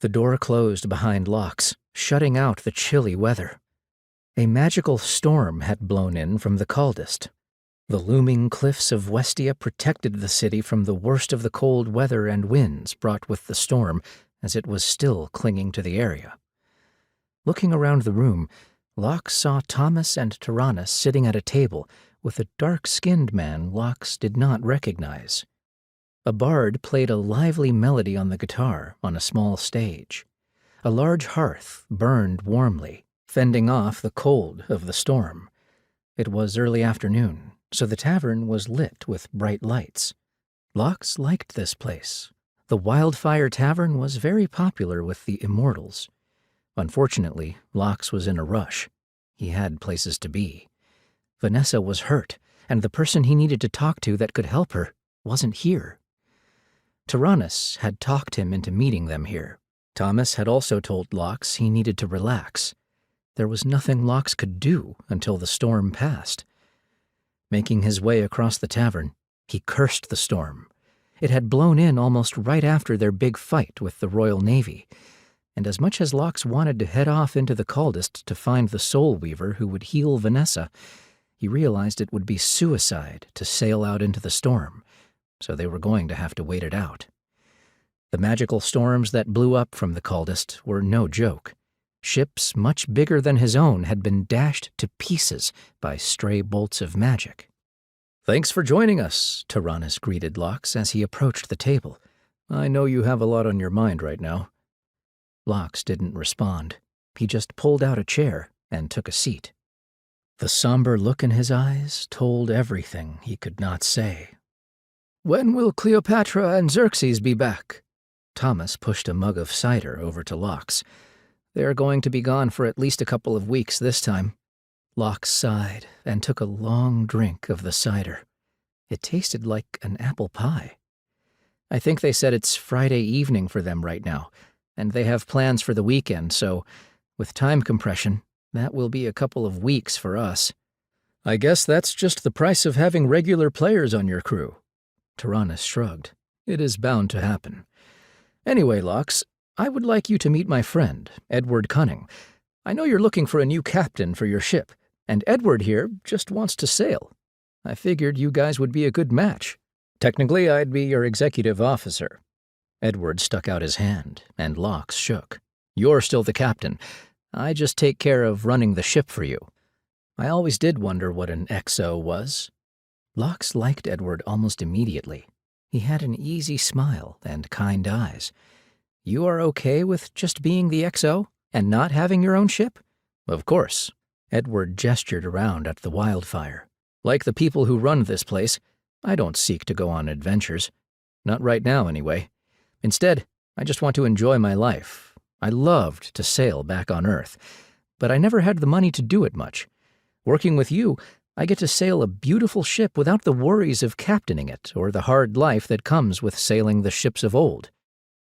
The door closed behind Locks, shutting out the chilly weather. A magical storm had blown in from the coldest. The looming cliffs of Westia protected the city from the worst of the cold weather and winds brought with the storm, as it was still clinging to the area. Looking around the room, Locks saw Thomas and Tyrannus sitting at a table with a dark-skinned man Locks did not recognize. A bard played a lively melody on the guitar on a small stage. A large hearth burned warmly, fending off the cold of the storm. It was early afternoon, so the tavern was lit with bright lights. Locks liked this place. The Wildfire Tavern was very popular with the immortals. Unfortunately, Locks was in a rush. He had places to be. Vannessa was hurt, and the person he needed to talk to that could help her wasn't here. Tyrannus had talked him into meeting them here. Thomas had also told Locks he needed to relax. There was nothing Locks could do until the storm passed. Making his way across the tavern, he cursed the storm. It had blown in almost right after their big fight with the Royal Navy, and as much as Locks wanted to head off into the coldest to find the Soul Weaver who would heal Vannessa, he realized it would be suicide to sail out into the storm, so they were going to have to wait it out. The magical storms that blew up from the coldest were no joke. Ships much bigger than his own had been dashed to pieces by stray bolts of magic. "Thanks for joining us," Tyrannus greeted Locks as he approached the table. "I know you have a lot on your mind right now." Locks didn't respond. He just pulled out a chair and took a seat. The somber look in his eyes told everything he could not say. "When will Cleopatra and Zirkseas be back?" Thomas pushed a mug of cider over to Locks. "They're going to be gone for at least a couple of weeks this time." Locks sighed and took a long drink of the cider. It tasted like an apple pie. "I think they said it's Friday evening for them right now, and they have plans for the weekend, so, with time compression, that will be a couple of weeks for us." "I guess that's just the price of having regular players on your crew." Tyrannus shrugged. "It is bound to happen. Anyway, Locks, I would like you to meet my friend, Edward Cunning. I know you're looking for a new captain for your ship, and Edward here just wants to sail. I figured you guys would be a good match. Technically, I'd be your executive officer." Edward stuck out his hand, and Locks shook. "You're still the captain. I just take care of running the ship for you. I always did wonder what an XO was." Locks liked Edward almost immediately. He had an easy smile and kind eyes. "You are okay with just being the XO and not having your own ship?" "Of course." Edward gestured around at the wildfire. "Like the people who run this place, I don't seek to go on adventures. Not right now, anyway. Instead, I just want to enjoy my life. I loved to sail back on Earth, but I never had the money to do it much. Working with you, I get to sail a beautiful ship without the worries of captaining it or the hard life that comes with sailing the ships of old.